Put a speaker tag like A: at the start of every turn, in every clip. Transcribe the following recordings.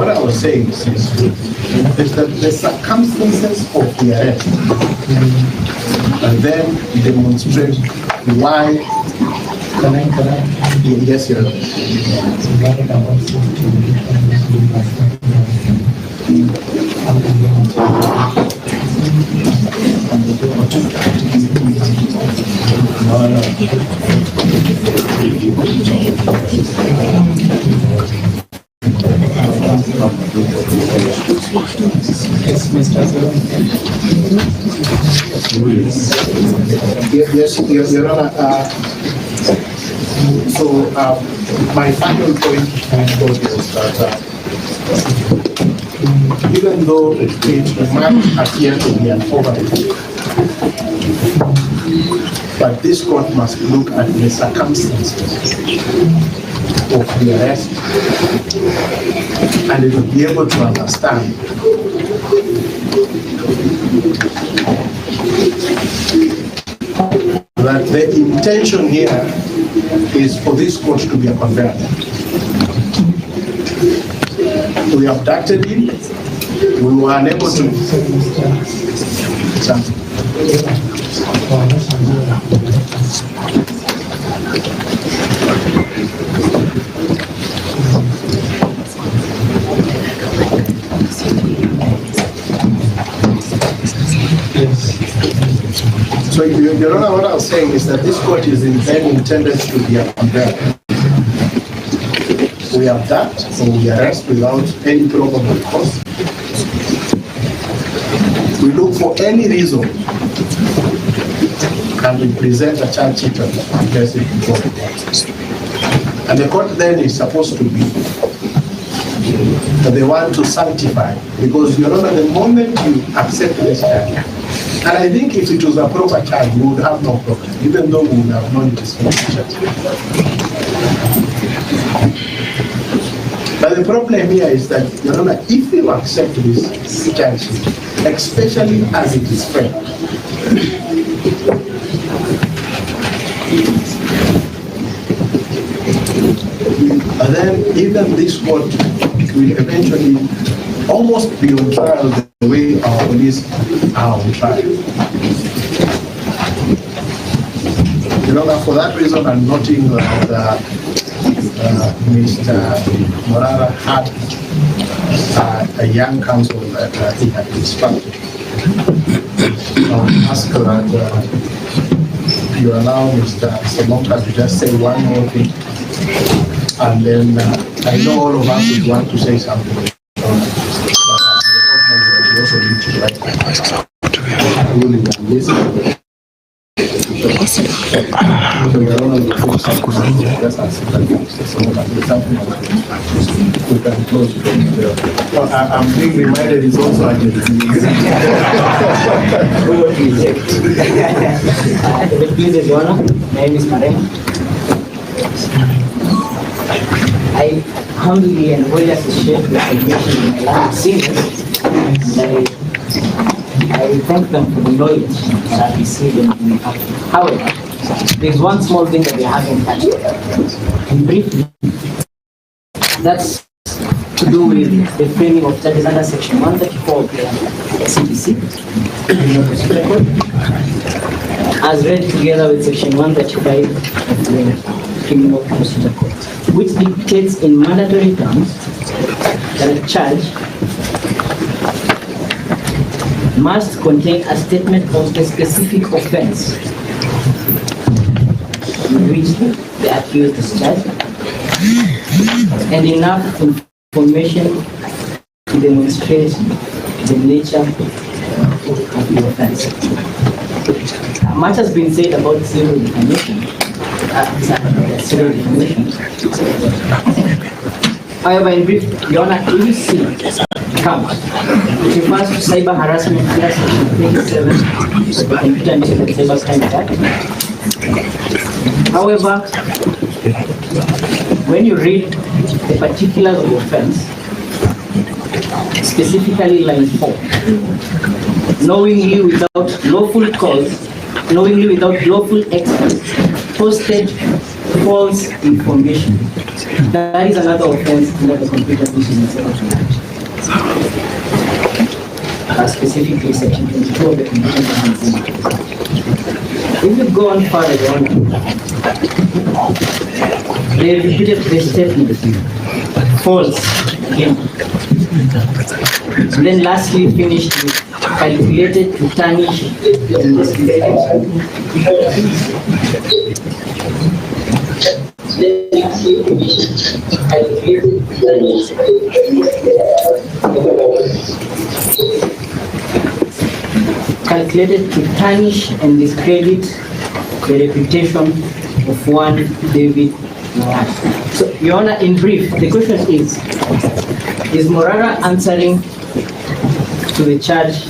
A: what I was saying is that the circumstances of the arrest and then demonstrate why. Yes, Your Honor. Yes, Your Honor. So my final point is that even though it might appear to be an overreach, but this court must look at the circumstances of the arrest, and it will be able to understand that the intention here is for this court to be a conveyor. We abducted him, we were unable to. So, Your Honor, what I was saying is that this court is intended to be a conveyor. We abduct or we arrest without any probable cause. We look for any reason and we present a charge sheet and place it before the court. And the court then is supposed to be the one to sanctify, because Your Honor, the moment you accept this charge, and I think if it was a proper charge, we would have no problem, even though we would have known this charge. But the problem here is that, Your Honor, if you accept this charge, especially as it is framed, and then even this court will eventually almost be on trial the way our police are on trial. Your Honor, for that reason, I'm noting that Mr. Morara had a young counsel that he had instructed. I would ask that you allow Mr. Semonka to just say one more thing, and then I know all of us would want to say something. I'm being reminded it's also a
B: Please, Your Honor, my name is Morara. I humbly and really appreciate the admission in my last seniors, and I thank them for the knowledge that I received in the past. However, there's one small thing that we haven't touched. And briefly, that's to do with the framing of charges under Section 134 of the CPC, as read together with Section 135 of the Criminal Procedure Code, which dictates in mandatory terms that a charge must contain a statement of the specific offense in which the accused is charged, and enough information to demonstrate the nature of the offense. Much has been said about civil defamation. However, in brief, Your Honor, if you see count, it refers to cyber harassment under Section 27 of the Computer and Cyber Crime Act. However, when you read the particulars of the offense, specifically line 4, knowingly without lawful cause, knowingly without lawful excuse, posted false information That is another offense under the Computer Abuse and Cyber Act. Specifically section 22 of the Computer Abuse and Cyber Act. If you go on further on, they repeated the statement false again. And then lastly finished with calculated to tarnish and calculated to tarnish and discredit the reputation of one David Morara. So, Your Honor, in brief, the question is Morara answering to the charge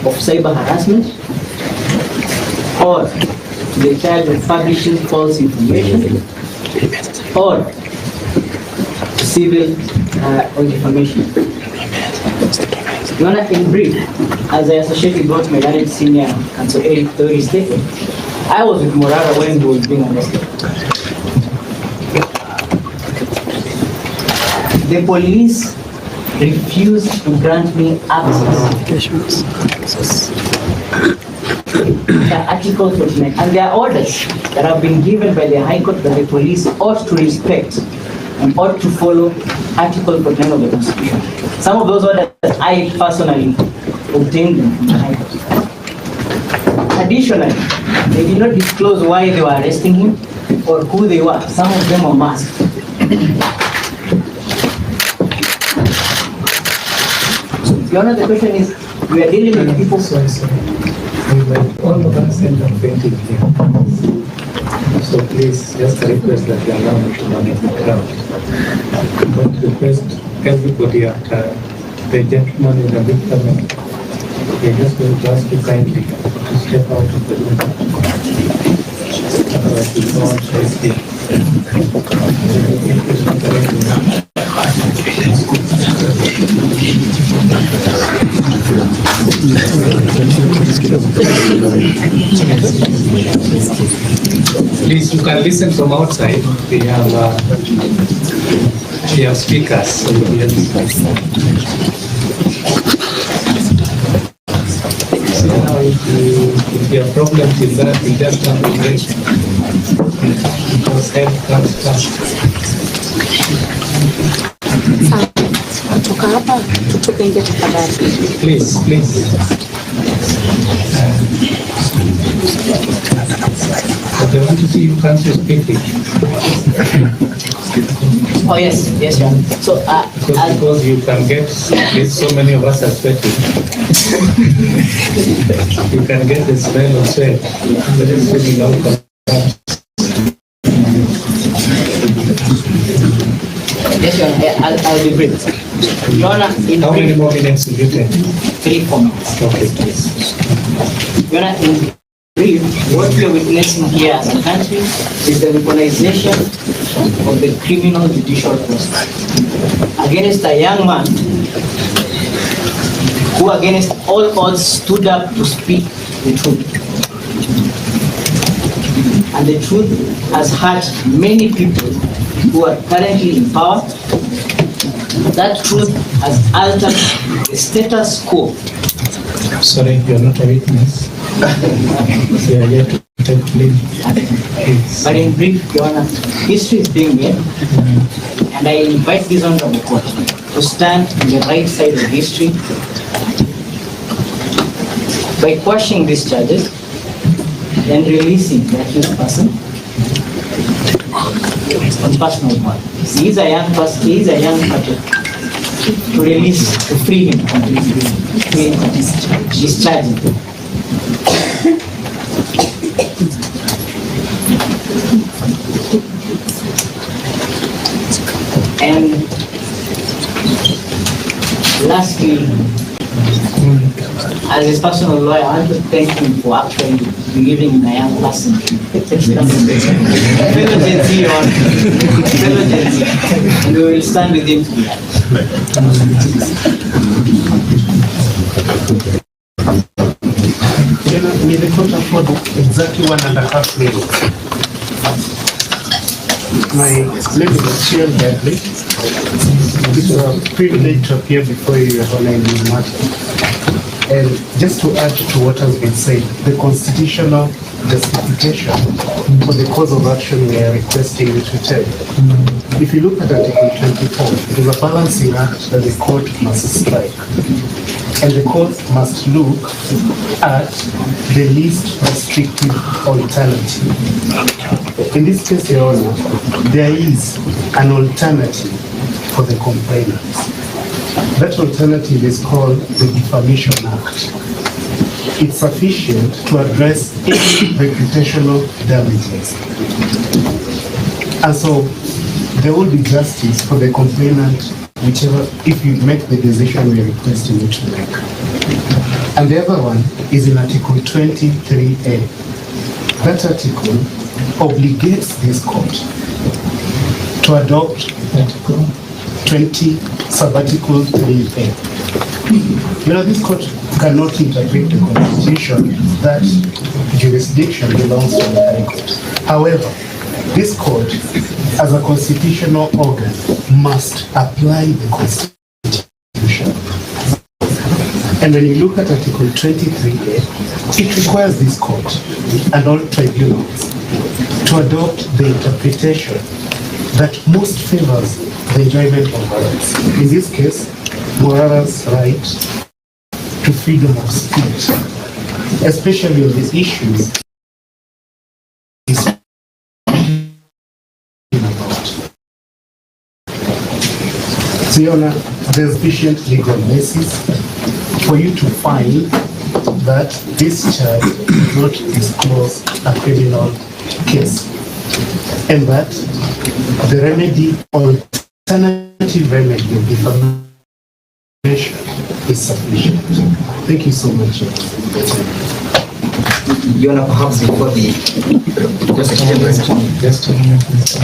B: of cyber harassment or to the charge of publishing false information or civil or defamation? Your Honor, in brief, as I associated both my learned senior counsel Eric Thori stated, I was with Morara when he was being arrested. The police refused to grant me access to Article 49, and there are orders that have been given by the High Court that the police ought to respect and ought to follow Article 49 of the Constitution. Some of those orders I personally obtained them from the High Court. Additionally, they did not disclose why they were arresting him or who they were. Some of them were masked. Your Honor, the question is, we are dealing with people.
C: All of us end up painting here. So please, just a request that you allow me to manage the crowd. But request everybody after the gentleman in the big we're just going to ask you kindly to step out of the room. Otherwise, we don't face here. Please, you can listen from outside. We have speakers. So now, if you have problems with that, we just have to wait. Because head comes first. Please, please. But I want to see you can't speak it.
B: Oh yes, yes, Your Honor. So
C: because you can get so many of us are sweating. You can get the smell of sweat. But it's really loud.
B: yes, Your Honor, I'll be brief. Your Honor, in
C: How many
B: brief,
C: more minutes will you take?
B: 3-4 minutes.
C: Okay, please.
B: Your Honor, in brief, what we are witnessing here as a country is the weaponization of the criminal judicial process against a young man who against all odds stood up to speak the truth. And the truth has hurt many people who are currently in power. That truth has altered the status quo.
C: Sorry, you're not a witness. You are yet to take please.
B: But in brief, Your Honor, history is being made, and I invite this honorable court to stand on the right side of history by quashing these charges and releasing the accused person on personal bond. He is a young person, he is a young person. To release, to free him from this charge. And lastly, as his personal lawyer, I want to thank him for actually believing in a young person. Fellow Gen Z, fellow Gen Z, and we will stand with him together.
D: May the court afford exactly 1.5 minutes.
A: My name is Chiel Bradley. It's a privilege to appear before you, Your Honor, in this matter. And just to add to what has been said, the constitutional justification for the cause of action we are requesting you to take. If you look at Article 24, it is a balancing act that the court must strike. And the court must look at the least restrictive alternative. In this case, Your Honor, there is an alternative for the complainants. That alternative is called the Defamation Act. It's sufficient to address any reputational damages. And so there will be justice for the complainant, whichever, if you make the decision we are requesting you to make. And the other one is in Article 23A. That article obligates this court to adopt Article 20 Subarticle 3A. You know, this court cannot interpret the Constitution. That jurisdiction belongs to the High Court. However, this court, as a constitutional organ, must apply the Constitution. And when you look at Article 23A, it requires this court and all tribunals to adopt the interpretation that most favors the enjoyment of rights. In this case, Morara's right to freedom of speech, especially on the issues he's speaking about. So, Your Honor, there's sufficient legal basis for you to find that this charge does not disclose a criminal case, and that the remedy, alternative remedy of defamation is sufficient. Thank you so much.
B: Your Honor, perhaps before the prosecution responds.
C: Just a minute, Mr.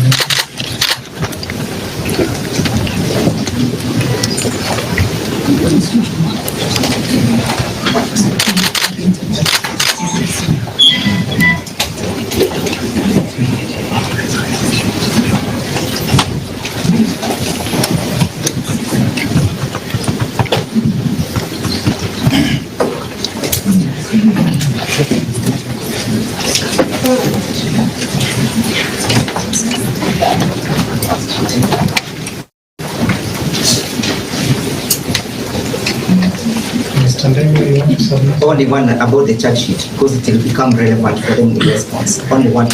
B: Only one about the charge sheet, because it will become relevant for them in the response. Only one.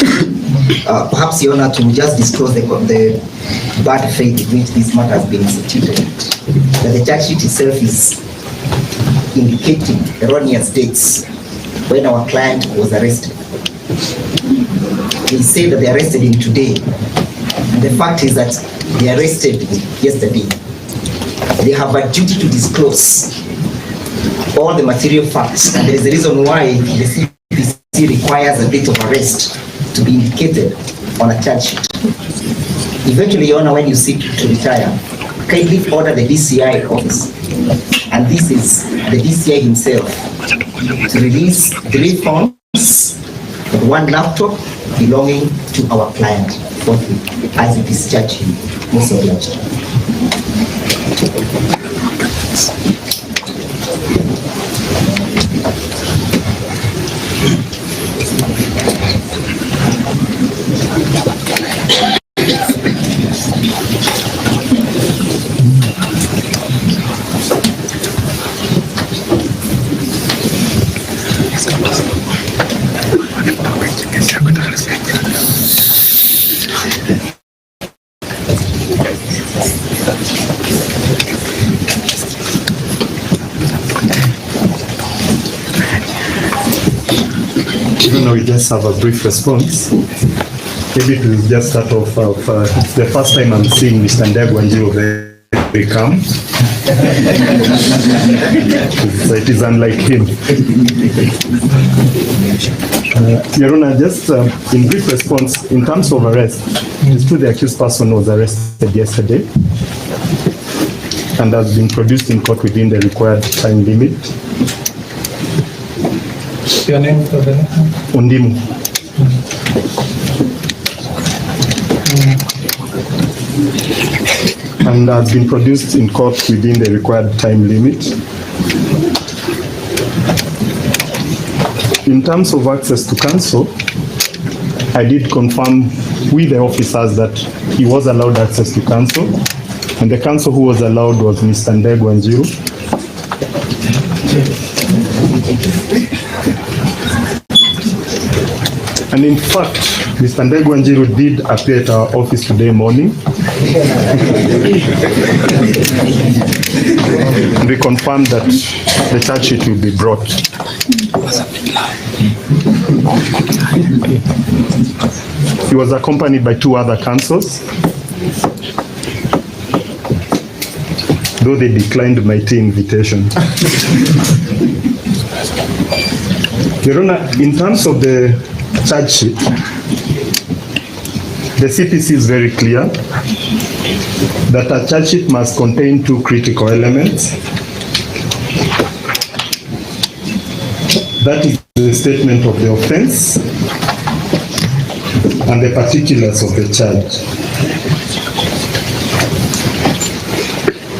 B: Perhaps, Your Honor, to just disclose the bad faith in which this matter has been instituted. That the charge sheet itself is indicating erroneous dates when our client was arrested. They say that they arrested him today. And the fact is that they arrested him yesterday. They have a duty to disclose all the material facts, and there is a reason why the CPC requires a date of arrest to be indicated on a charge sheet. Eventually, Your Honor, when you seek to retire, kindly order the DCI office, and this is the DCI himself, to release 3 phones and 1 laptop belonging to our client forthwith as we discharge him. Most obliged.
D: Even though we just have a brief response, maybe it will just start off it's the first time I'm seeing Mr. Ndegwanjiru very calm. So it is unlike him. Your Honor, just in brief response, in terms of arrest, it is true the accused person was arrested yesterday and has been produced in court within the required time limit.
C: Your name for the
D: Undimu. and has been produced in court within the required time limit. In terms of access to counsel, I did confirm with the officers that he was allowed access to counsel, and the counsel who was allowed was Mr. Ndegwa Njiru. And in fact, Mr. Ndegwa Njiru did appear at our office today morning. And we confirmed that the charge sheet will be brought. He was accompanied by 2 other counsels, though they declined my invitation. Your Honor, in terms of the charge sheet, the CPC is very clear that a charge sheet must contain 2 critical elements. That is the statement of the offense and the particulars of the charge.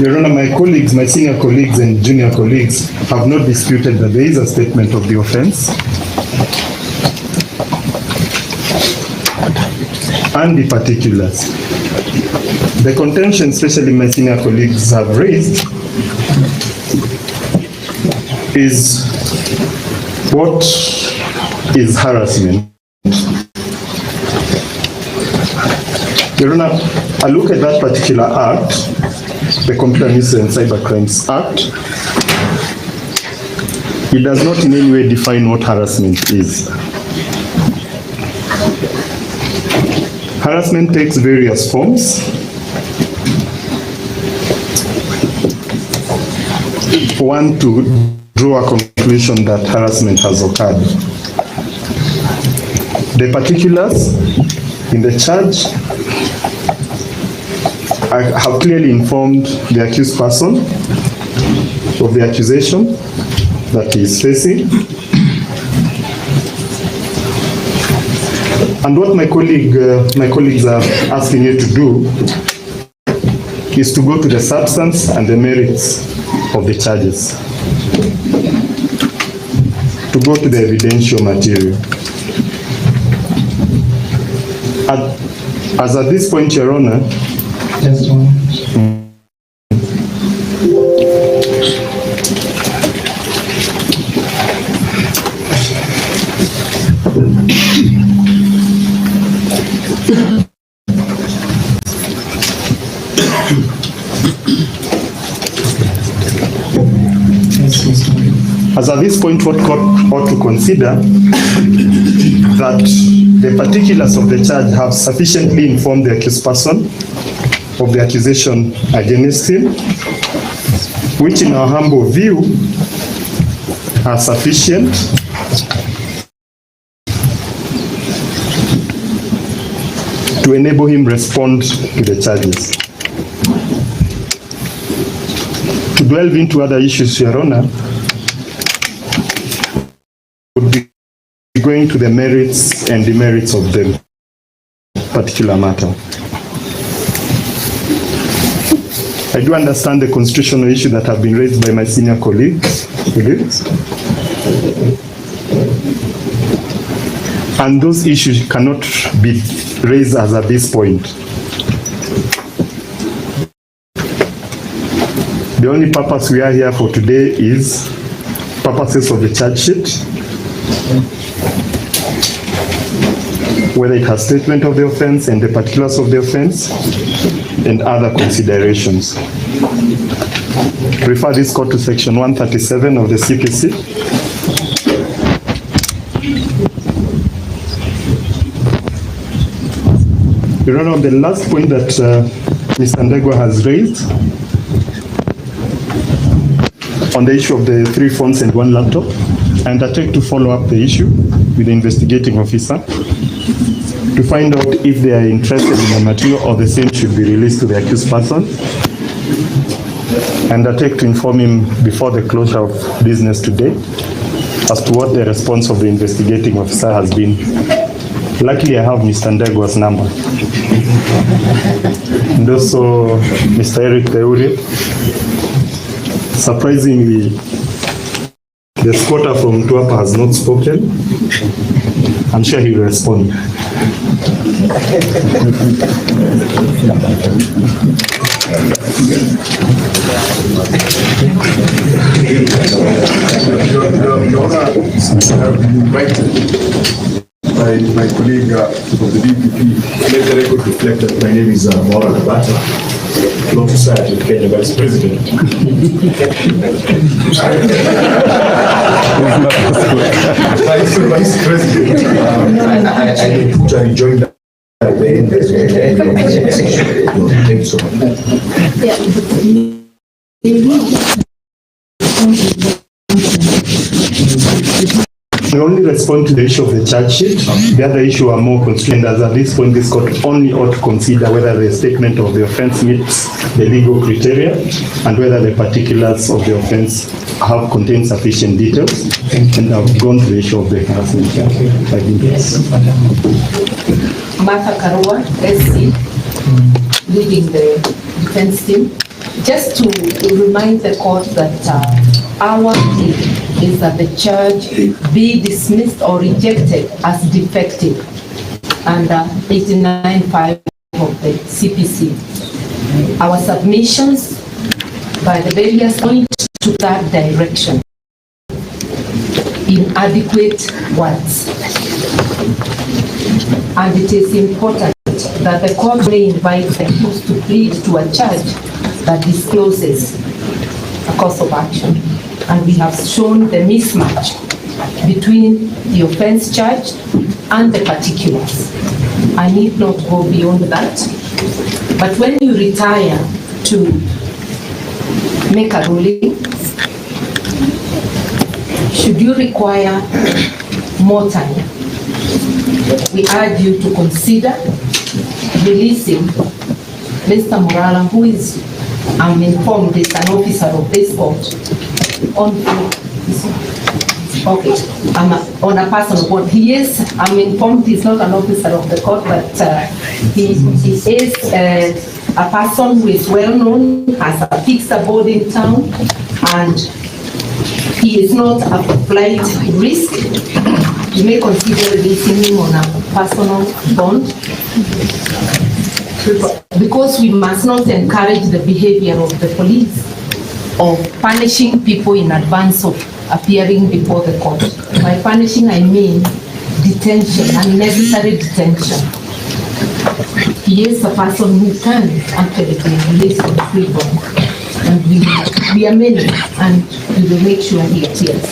D: Your Honor, my colleagues, my senior colleagues and junior colleagues have not disputed that there is a statement of the offense and the particulars. The contention, especially my senior colleagues have raised, is what is harassment? Your Honor, I look at that particular act, the Computer Nuisance and Cyber Crimes Act. It does not in any way define what harassment is. Harassment takes various forms. One, to draw a conclusion that harassment has occurred. The particulars in the charge have clearly informed the accused person of the accusation that he is facing. And what my colleagues are asking you to do is to go to the substance and the merits of the charges, to go to the evidential material. As at this point, Your Honor,
C: Just one.
D: as at this point, what court ought to consider that the particulars of the charge have sufficiently informed the accused person of the accusation against him, which in our humble view are sufficient to enable him respond to the charges. To delve into other issues, Your Honor, would be going to the merits and demerits of the particular matter. I do understand the constitutional issue that have been raised by my senior colleagues. And those issues cannot be raised as at this point. The only purpose we are here for today is purposes of the charge sheet, whether it has statement of the offense and the particulars of the offense and other considerations. Refer this court to section 137 of the CPC. Your Honor, the last point that Mr. Ndegwa has raised on the issue of the 3 phones and 1 laptop, I undertake to follow up the issue with the investigating officer to find out if they are interested in the material or the same should be released to the accused person, and undertake to inform him before the closure of business today as to what the response of the investigating officer has been. Luckily, I have Mr. Ndegwa's number. And also Mr. Eric Teuri. Surprisingly, the squatter from Tuapa has not spoken. I'm sure he will respond.
E: My colleague from the DPP, let the record reflect that my name is Morara, alongside with Kenya Vice President. Vice President, I joined at the end. Thank you so much.
D: We only respond to the issue of the charge sheet. The other issue are more constrained, as at this point this court only ought to consider whether the statement of the offense meets the legal criteria and whether the particulars of the offense have contained sufficient details. And I've gone to the issue of the harassment.
F: Martha Karua, SC, leading the defense team. Just to remind the court that our plea is that the charge be dismissed or rejected as defective under 89.5 of the CPC. Our submissions by the various point to that direction in adequate words. And it is important that the court may invite the accused to plead to a charge that discloses a course of action. And we have shown the mismatch between the offense charged and the particulars. I need not go beyond that. But when you retire to make a ruling, should you require more time, we urge you to consider releasing Mr. Morara, who is, I'm informed, is an officer of this court, on a personal board. He is, I'm informed he's not an officer of the court, but he is a person who is well known, has a fixed abode in town, and he is not a flight risk. You may consider releasing him on a personal bond, because we must not encourage the behavior of the police of punishing people in advance of appearing before the court. By punishing, I mean detention, unnecessary detention. He is a person who can actually be released on freedom, and we are many, and we will make sure he appears.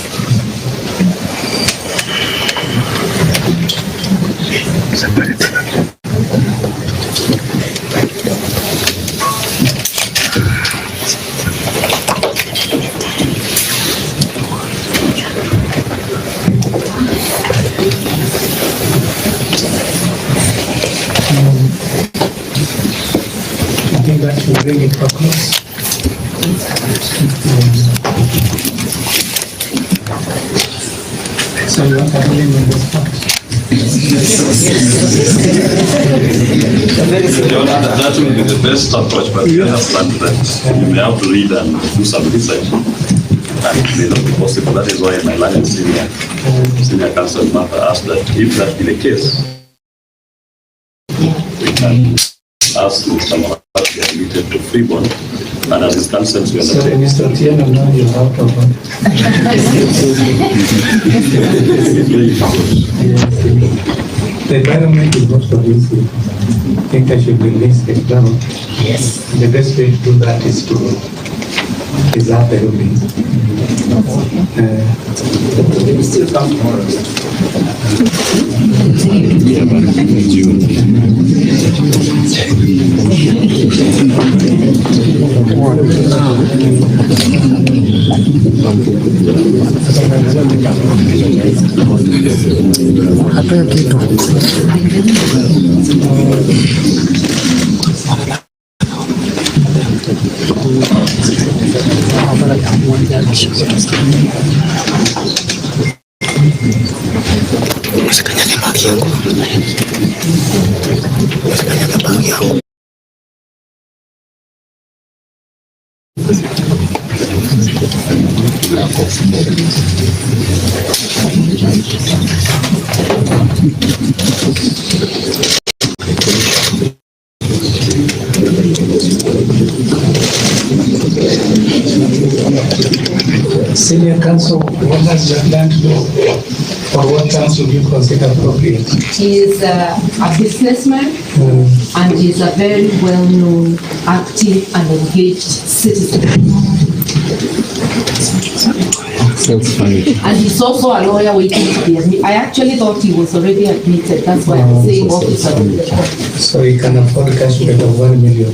C: I think that should bring it to a close. So you want to blame on this part?
G: That will be the best approach, but you understand that you may have to read and do some research. And it may not be possible. That is why my learned senior counsel Martha asked that if that be the case, we can ask Mr. Morara to be admitted to free bond, and as his counsels we
C: So
G: undertake.
C: Mr. Tieno, now you're out of it. The environment is not conducive. I think I should release it down.
B: Yes.
C: The best way to do that is to preserve the ruling.
B: We still come tomorrow.
H: Masih kanya bagi aku.
C: Senior counsel, what has your plan to do? Or what terms would you consider appropriate?
F: He is a businessman and he is a very well-known, active and engaged citizen. And he's also a lawyer waiting to be admitted. I actually thought he was already admitted. That's why I'm saying officer.
C: So he can afford cash bail of 1 million.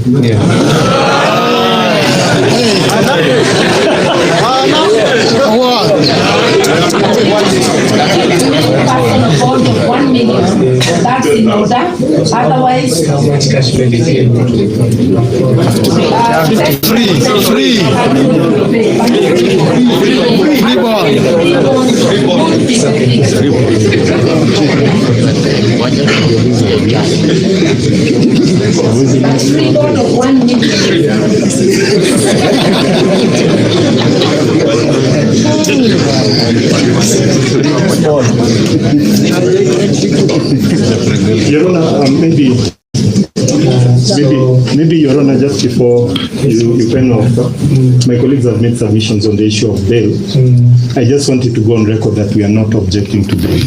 F: Person of bond of 1 million. That's in order. Otherwise,
C: How much cash bail is he able to
F: free bond of 1 million.
D: Your Honor, maybe Your Honor, just before you pen off, my colleagues have made submissions on the issue of bail. I just wanted to go on record that we are not objecting to bail.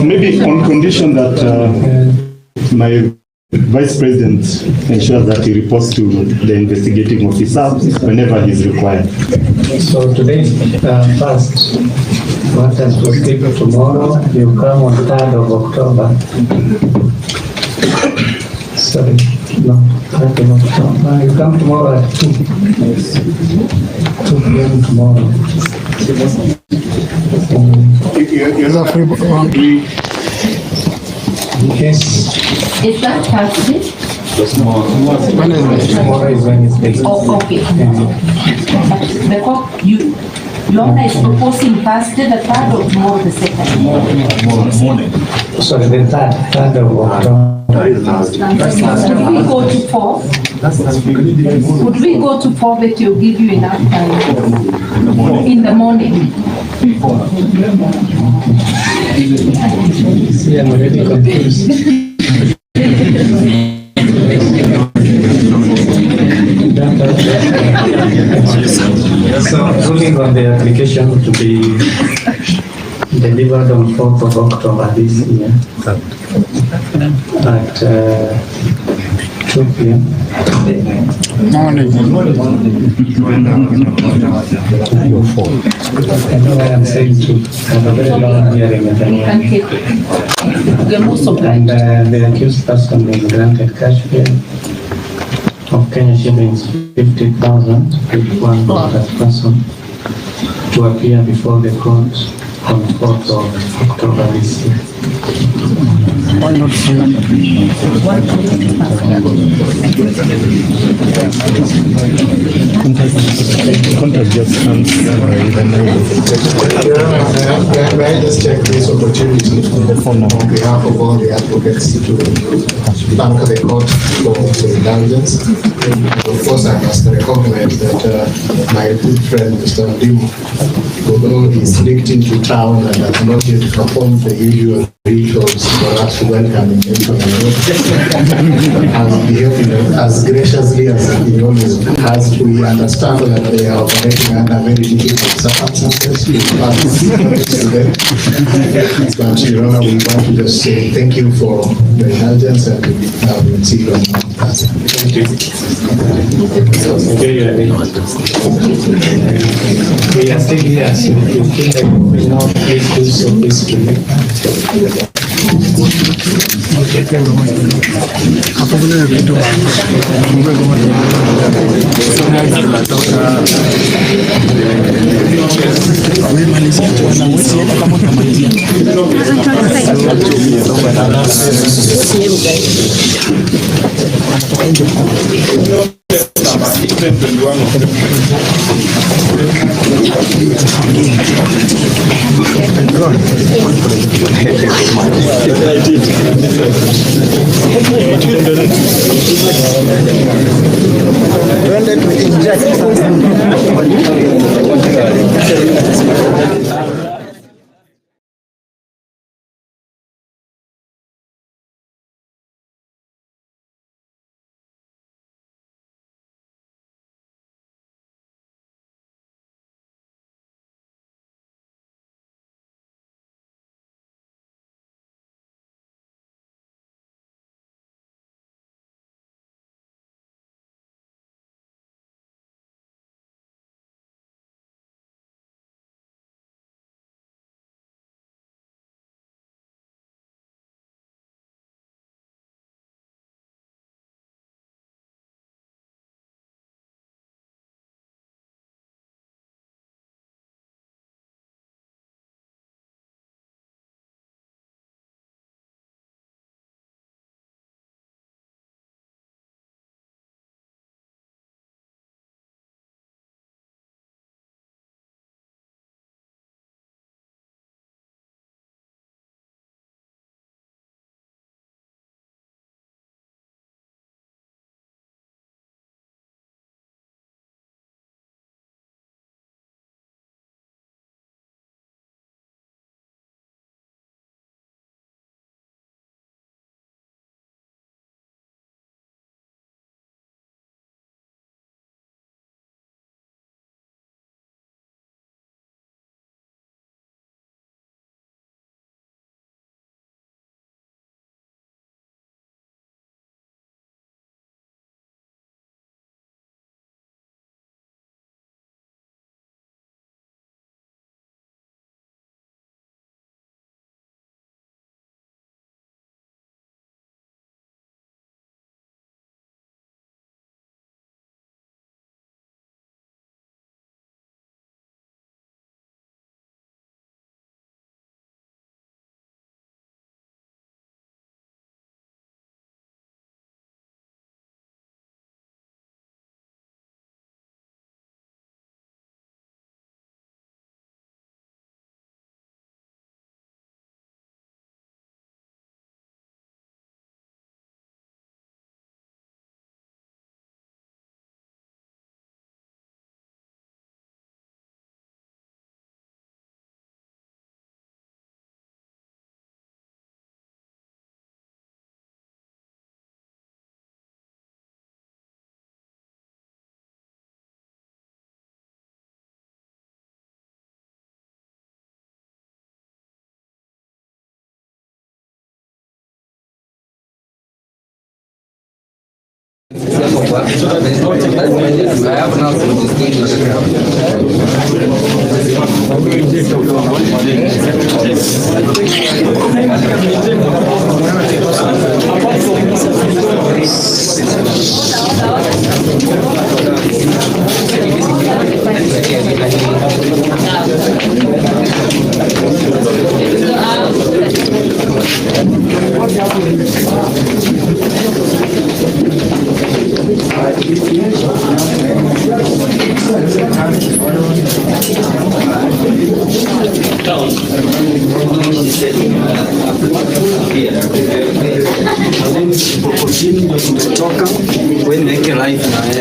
D: Maybe on condition that my Vice President ensures that he reports to the investigating officer whenever he is required.
C: So today, first, what has proceeded tomorrow, you come on 3rd of October. Sorry, no, 3rd of October. You come tomorrow at 2. 2 p.m. tomorrow. Yes.
F: Is that Thursday?
C: Tomorrow is Wednesday.
F: Oh, okay. Your Honor is proposing Thursday, the 3rd or tomorrow, the 2nd?
E: Morning.
C: Sorry, the 3rd of October.
F: Could we go to 4? Could we go to 4 that will give you enough time? In the morning.
C: See, I'm already confused. So, ruling on the application to be delivered on 4th of October this year at 2 p.m. Morning. I know what I'm saying too. I have a very long hearing at the moment. And the accused person is granted cash bail of Kenya shillings 50,000 with one that person to appear before the court on 4th of October this year. Why not?
D: Contact just comes
A: May I just take this opportunity on behalf of all the advocates to thank the court for the indulgence. Of course, I must recognize that my good friend Mr. Ndimu, although he's slipped into town and has not yet performed the usual rituals for us to welcome him into the room, has behaved as graciously as he always has. We understand that they are operating under very difficult circumstances. But Your Honor, we want to just say thank you for the indulgence and we'll see you on Thursday. Thank you.
C: We are still here, so if you feel like we now please do so peacefully.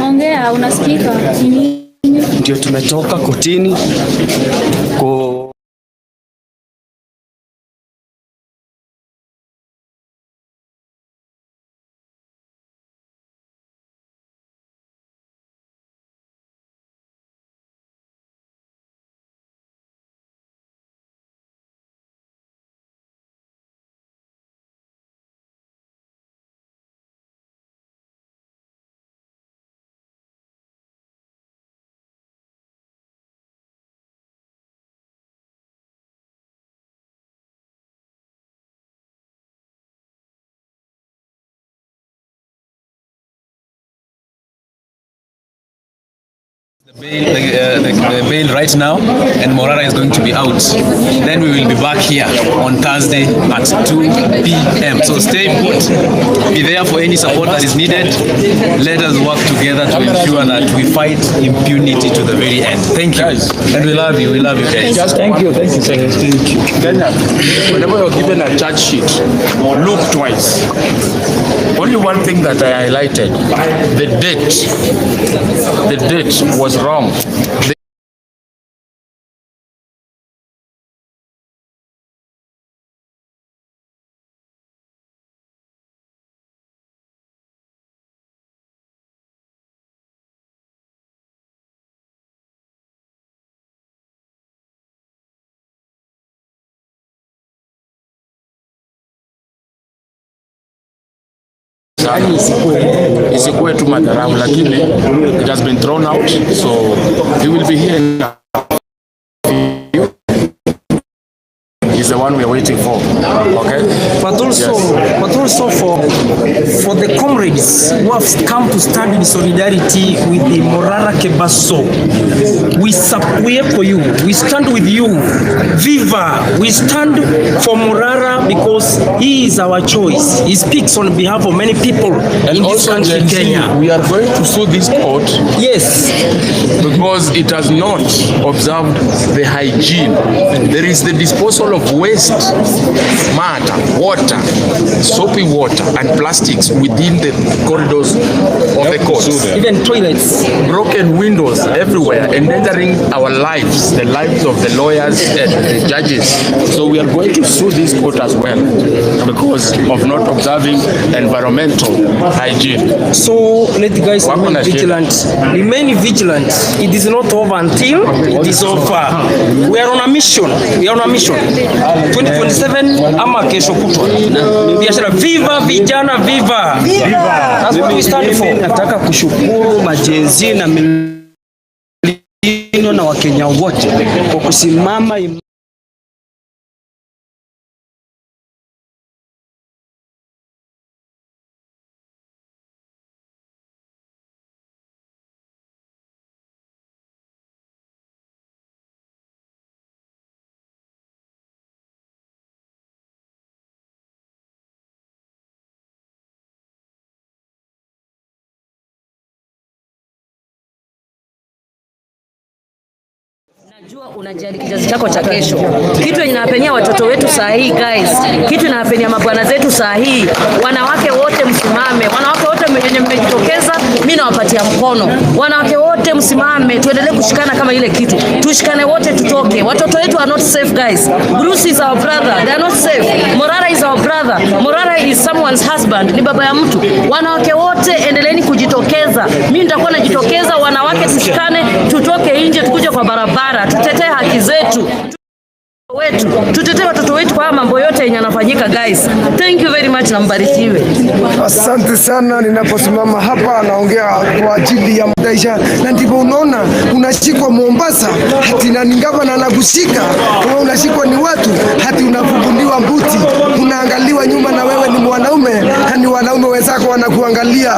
H: Ongea, unasikika?
I: Ndio tumetoka kotini
H: The bail right now, and Morara is going to be out. Then we will be back here on Thursday at 2 p.m. So stay put, be there for any support that is needed. Let us work together to ensure that we fight impunity to the very end. Thank you, and we love you guys.
J: Thank you. Kenya, whenever you're given a charge sheet, look twice. Only one thing that I highlighted, the date was wrong. Isikuwe tu madharau, lakini it has been thrown out, so he will be here in is the one we are waiting for. Okay,
K: but also for the comrades who have come to stand in solidarity with the Morara Kebaso, we are for you. We stand with you. Viva! We stand for Morara because he is our choice. He speaks on behalf of many people in this country, Kenya.
J: We are going to sue this court.
K: Yes,
J: because it has not observed the hygiene. There is the disposal of waste, matter, water, soapy water, and plastics within the corridors of the courts.
K: even toilets.
J: Broken windows everywhere, endangering our lives, the lives of the lawyers and the judges. So we are going to sue this court as well because of not observing environmental hygiene.
K: So let the guys remain vigilant. Remain vigilant. It is not over until it is over. We are on a mission. 2027 ama kesho kutwa. Biashara viva, vijana viva. That's what we stand for.
I: Nataka kushukuru majenzi na milino na Wakenya wote kwa kusimama
L: Najua unajali kizazi chako cha kesho. Kitu inapenia watoto wetu saa hii guys. Kitu inapenia mabwana zetu saa hii. Wanawake wote msimame. Wanawake wote wenye mmejitokeza, mimi nawapatia mkono. Wanawake wote msimame. Tuendelee kushikana kama ile kitu. Tushikane wote tutoke. Watoto wetu are not safe guys. Bruce is our brother. They are not safe. Morara is our brother. Morara is someone's husband. Ni baba ya mtu. Wanawake wote endeleeni kujitokeza. Mimi nitakuwa najitokeza, wanawake tushikane, tutoke nje tukuje kwa barabara. Tutetee haki zetu. Tutetee watoto wetu kwa mambo yote yenye yanafanyika guys. Thank you very much na mbarikiwe.
M: Asante sana. Ninaposimama hapa naongea kwa ajili ya maisha, na ndipo unaona unashikwa Mombasa hati na ngavana anakushika, wewe unashikwa ni watu hati unafunguliwa mbuti, unaangaliwa nyuma na wewe ni mwanaume, na ni wanaume wenzako wanakuangalia.